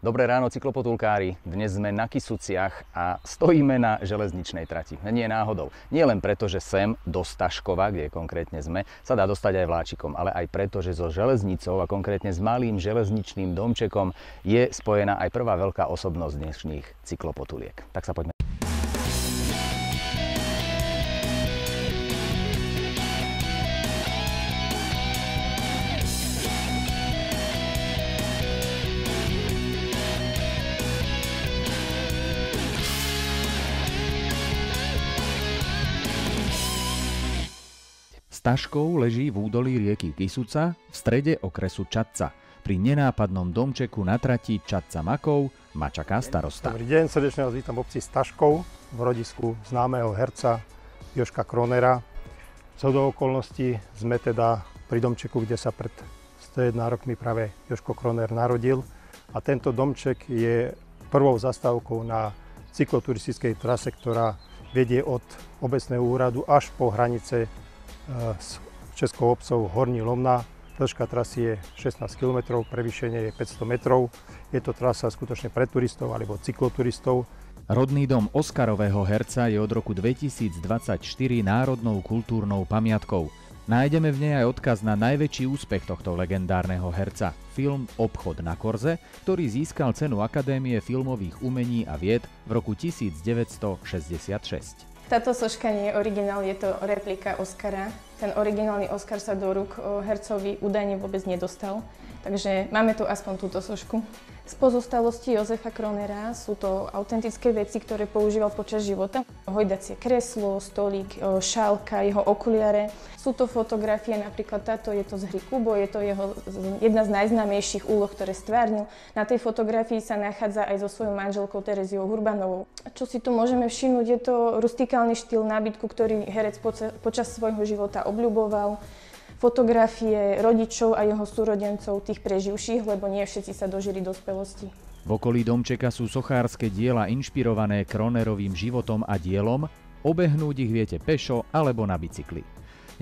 Dobré ráno, cyklopotulkári. Dnes sme na Kysuciach a stojíme na železničnej trati. Nie náhodou. Nie len preto, že sem do Staškova, kde konkrétne sme, sa dá dostať aj vláčikom, ale aj preto, že so železnicou a konkrétne s malým železničným domčekom je spojená aj prvá veľká osobnosť dnešných cyklopotuliek. Tak sa poďme. Staškov leží v údolí rieky Kysuca v strede okresu Čadca. Pri nenápadnom domčeku na trati Čadca-Makov ma čaká starosta. Dobrý deň, srdečne vás vítam v obci Staškov, v rodisku známeho herca Jožka Kronera. Zhodou okolností sme teda pri domčeku, kde sa pred 101 rokmi práve Jožko Kroner narodil. A tento domček je prvou zastávkou na cykloturistickej trase, ktorá vedie od obecného úradu až po hranice s českou obcou Horní Lomná. Dĺžka trasy je 16 km, prevýšenie je 500 metrov. Je to trasa skutočne pre turistov alebo cykloturistov. Rodný dom Oscarového herca je od roku 2024 národnou kultúrnou pamiatkou. Nájdeme v nej aj odkaz na najväčší úspech tohto legendárneho herca, film Obchod na Korze, ktorý získal cenu Akadémie filmových umení a vied v roku 1966. Táto soška nie je originál, je to replika Oscara. Ten originálny Oscar sa do rúk hercovi údajne vôbec nedostal, takže máme tu aspoň túto sošku. Z pozostalosti Jozefa Kronera sú to autentické veci, ktoré používal počas života. Hojdacie kreslo, stolík, šálka, jeho okuliare. Sú to fotografie, napríklad táto je to z hry Kubo, je to jeho jedna z najznámejších úloh, ktoré stvárnil. Na tej fotografii sa nachádza aj so svojou manželkou Tereziou Hurbanovou. Čo si tu môžeme všimnúť, je to rustikálny štýl nábytku, ktorý herec počas svojho života obľuboval. Fotografie rodičov a jeho súrodencov, tých preživších, lebo nie všetci sa dožili dospelosti. V okolí domčeka sú sochárske diela inšpirované Kronerovým životom a dielom, obehnúť ich viete pešo alebo na bicykli.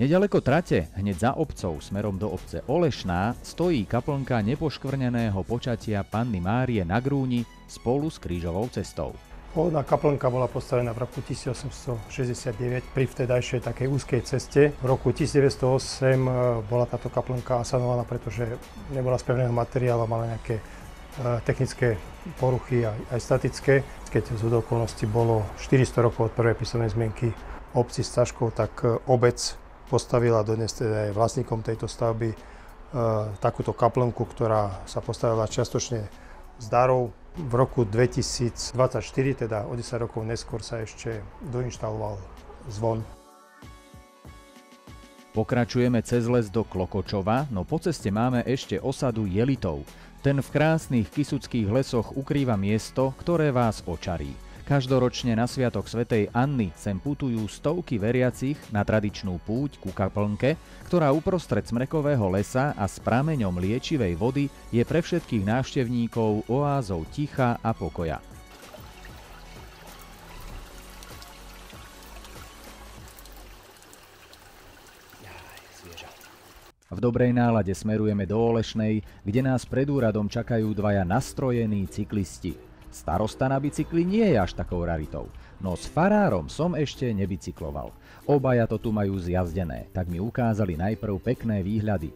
Neďaleko trate, hneď za obcov smerom do obce Olešná, stojí kaplnka nepoškvrneného počatia Panny Márie na Grúni spolu s krížovou cestou. Pôvodná kaplnka bola postavená v roku 1869 pri vtedajšej takej úzkej ceste. V roku 1908 bola táto kaplnka asanovaná, pretože nebola z pevného materiálu, mala nejaké technické poruchy aj statické. Keď z okolností bolo 400 rokov od prvej písomnej zmienky obci Staškov, tak obec postavila, dodnes teda je vlastníkom tejto stavby, takúto kaplnku, ktorá sa postavila čiastočne z darov. V roku 2024, teda o 10 rokov neskôr, sa ešte doinštaloval zvon. Pokračujeme cez les do Klokočova, no po ceste máme ešte osadu Jelitov. Ten v krásnych kysuckých lesoch ukrýva miesto, ktoré vás očarí. Každoročne na sviatok svätej Anny sem putujú stovky veriacich na tradičnú púť ku kaplnke, ktorá uprostred smrekového lesa a s prameňom liečivej vody je pre všetkých návštevníkov oázou ticha a pokoja. V dobrej nálade smerujeme do Olešnej, kde nás pred úradom čakajú dvaja nastrojení cyklisti. Starosta na bicykli nie je až takou raritou, no s farárom som ešte nebicykloval. Obaja to tu majú zjazdené, tak mi ukázali najprv pekné výhľady.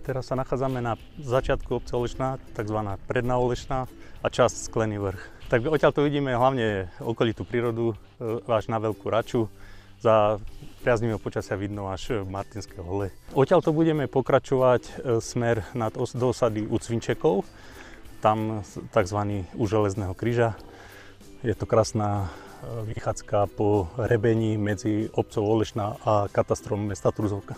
Teraz sa nachádzame na začiatku obce Olešná, takzvaná Predná Olešná a časť Sklený vrch. Tak odtiaľto vidíme hlavne okolitú prírodu, až na Veľkú Raču. Za priaznivého počasia vidno až Martinské hole. Odtiaľto budeme pokračovať smer do osady u Cvinčekov, tam tzv. U Železného kríža. Je to krásna vychádzka po rebení medzi obcov Olešná a katastrom mesta Turzovka.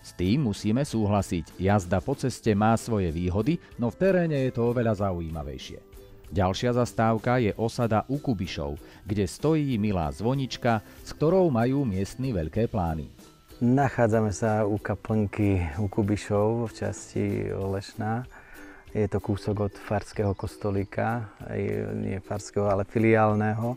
S tým musíme súhlasiť. Jazda po ceste má svoje výhody, no v teréne je to oveľa zaujímavejšie. Ďalšia zastávka je osada u Kubišov, kde stojí milá zvonička, s ktorou majú miestni veľké plány. Nachádzame sa u kaplnky u Kubišov v časti Olešná. Je to kúsok od farského kostolíka, nie farského, ale filiálneho.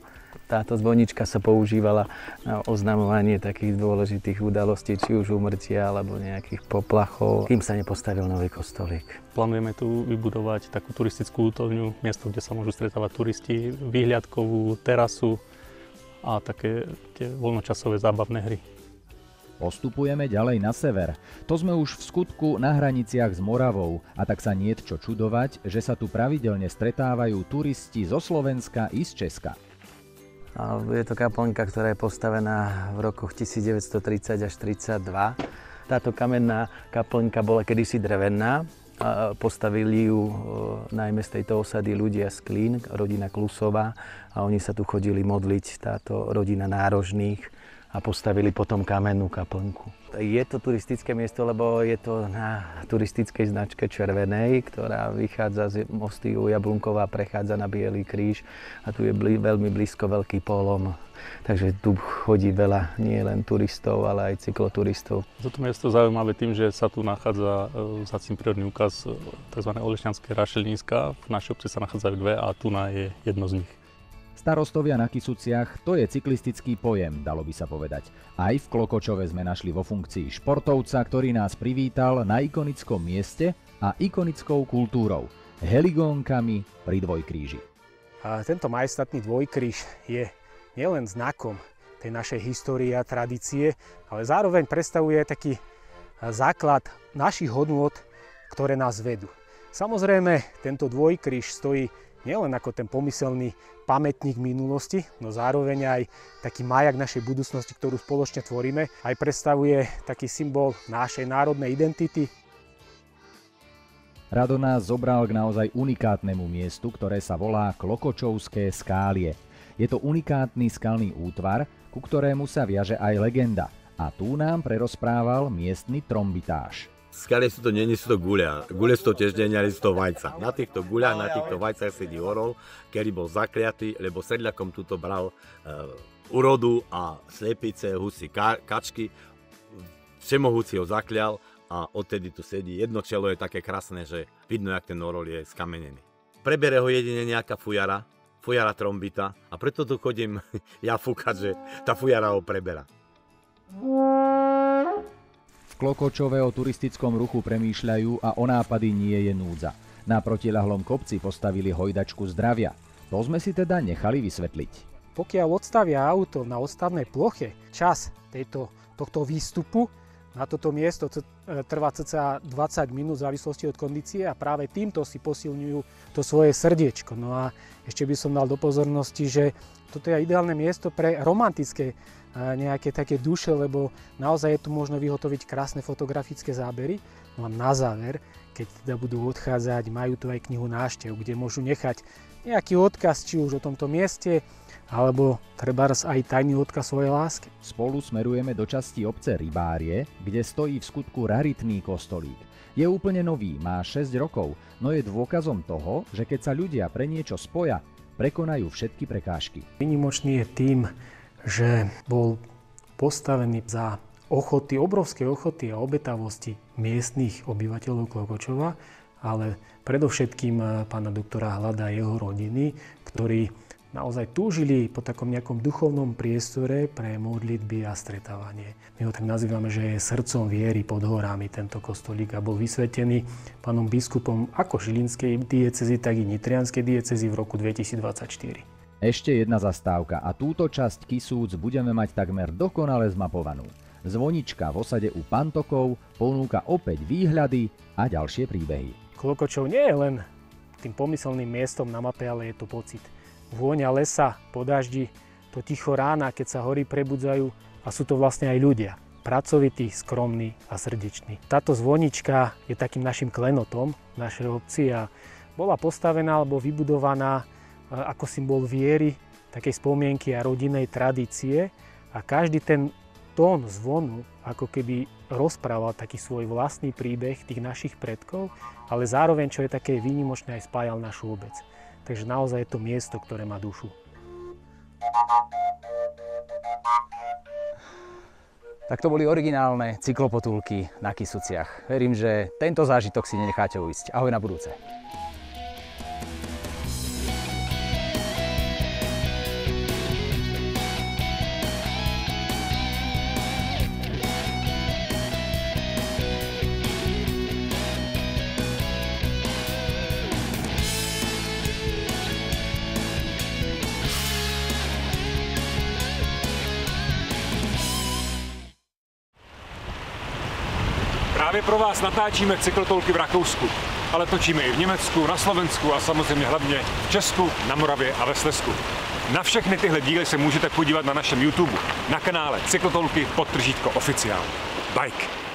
Táto zvonička sa používala na oznamovanie takých dôležitých udalostí, či už úmrtia alebo nejakých poplachov, kým sa nepostavil nový kostolík. Plánujeme tu vybudovať takú turistickú útovňu, miesto, kde sa môžu stretávať turisti, výhľadkovú terasu a také tie voľnočasové zábavné hry. Postupujeme ďalej na sever. To sme už v skutku na hraniciach s Moravou a tak sa niet čo čudovať, že sa tu pravidelne stretávajú turisti zo Slovenska i z Česka. Je to kaplnka, ktorá je postavená v rokoch 1930 až 1932. Táto kamenná kaplnka bola kedysi drevená. Postavili ju najmä z tejto osady ľudia z Klín, rodina Klusová, a oni sa tu chodili modliť, táto rodina nárožných, a postavili potom kamennú kaplnku. Je to turistické miesto, lebo je to na turistickej značke červenej, ktorá vychádza z mostu Jablunkova, prechádza na Bielý kríž a tu je veľmi blízko Veľký Polom. Takže tu chodí veľa nie len turistov, ale aj cykloturistov. Toto miesto zaujímavé tým, že sa tu nachádza vzácny prírodný úkaz tzv. Olešňanské rašelníska. V našej obci sa nachádzajú dve a tu je jedno z nich. Starostovia na Kysuciach, to je cyklistický pojem, dalo by sa povedať. Aj v Klokočove sme našli vo funkcii športovca, ktorý nás privítal na ikonickom mieste a ikonickou kultúrou – heligónkami pri dvojkríži. Tento majestátny dvojkríž je nielen znakom tej našej histórie a tradície, ale zároveň predstavuje taký základ našich hodnôt, ktoré nás vedú. Samozrejme, tento dvojkríž stojí nielen ako ten pomyselný pamätník minulosti, no zároveň aj taký majak našej budúcnosti, ktorú spoločne tvoríme, aj predstavuje taký symbol našej národnej identity. Rado nás zobral k naozaj unikátnemu miestu, ktoré sa volá Klokočovské skálie. Je to unikátny skalný útvar, ku ktorému sa viaže aj legenda. A tu nám prerozprával miestny trombitáš. Skaly sú to guľa. Guľe sú to tiež nie, ale sú to vajca. Na týchto guľách, na týchto vajcach sedí orol, ktorý bol zakliatý, lebo sedľakom túto bral úrodu a slepice, husy, kačky. Všemohúci ho zaklial a odtedy tu sedí. Jedno čelo je také krásne, že vidno, jak ten orol je skamenený. Prebere ho jedine nejaká fujara trombita, a preto tu chodím ja fúkať, že tá fujara ho preberá. V Klokočove o turistickom ruchu premýšľajú a o nápady nie je núdza. Na protiľahlom kopci postavili hojdačku zdravia. To sme si teda nechali vysvetliť. Pokiaľ odstavia auto na odstavnej ploche, čas tohto výstupu na toto miesto trvá cca 20 minút v závislosti od kondície a práve týmto si posilňujú to svoje srdiečko. No a ešte by som dal do pozornosti, že toto je ideálne miesto pre romantické nejaké také duše, lebo naozaj je tu možno vyhotoviť krásne fotografické zábery. No a na záver, keď teda budú odchádzať, majú tu aj knihu návštev, kde môžu nechať nejaký odkaz, či už o tomto mieste, alebo trebárs aj tajný odkaz svojej lásky. Spolu smerujeme do časti obce Rybárie, kde stojí v skutku raritný kostolík. Je úplne nový, má 6 rokov, no je dôkazom toho, že keď sa ľudia pre niečo spoja, prekonajú všetky prekážky. Výnimočný je tým, že bol postavený za obrovské ochoty a obetavosti miestnych obyvateľov Klokočova, ale predovšetkým pána doktora Hlada a jeho rodiny, ktorí naozaj túžili po takom nejakom duchovnom priestore pre modlitby a stretávanie. My ho tak nazývame, že je srdcom viery pod horami tento kostolík a bol vysvetený pánom biskupom ako žilinskej diecézy, tak i nitrianskej diecézy v roku 2024. Ešte jedna zastávka a túto časť Kisúc budeme mať takmer dokonale zmapovanú. Zvonička v osade u Pantokov ponúka opäť výhľady a ďalšie príbehy. Klokočov nie je len tým pomyselným miestom na mape, ale je to pocit. Vôňa lesa po daždi, to ticho rána, keď sa hory prebudzajú a sú to vlastne aj ľudia. Pracovití, skromní a srdeční. Táto zvonička je takým našim klenotom v našej obci a bola postavená alebo vybudovaná ako symbol viery, takej spomienky a rodinnej tradície a každý ten tón zvonu ako keby rozprával taký svoj vlastný príbeh tých našich predkov, ale zároveň, čo je také výnimočné, aj spájal našu obec. Takže naozaj je to miesto, ktoré má dušu. Tak to boli originálne cyklopotulky na Kysuciach. Verím, že tento zážitok si nenecháte ujsť. Ahoj na budúce. Právě pro vás natáčíme cyklotolky v Rakousku, ale točíme i v Německu, na Slovensku a samozřejmě hlavně v Česku, na Moravě a ve Slezsku. Na všechny tyhle díly se můžete podívat na našem YouTube, na kanále Cyklotolky _oficiál. Bike.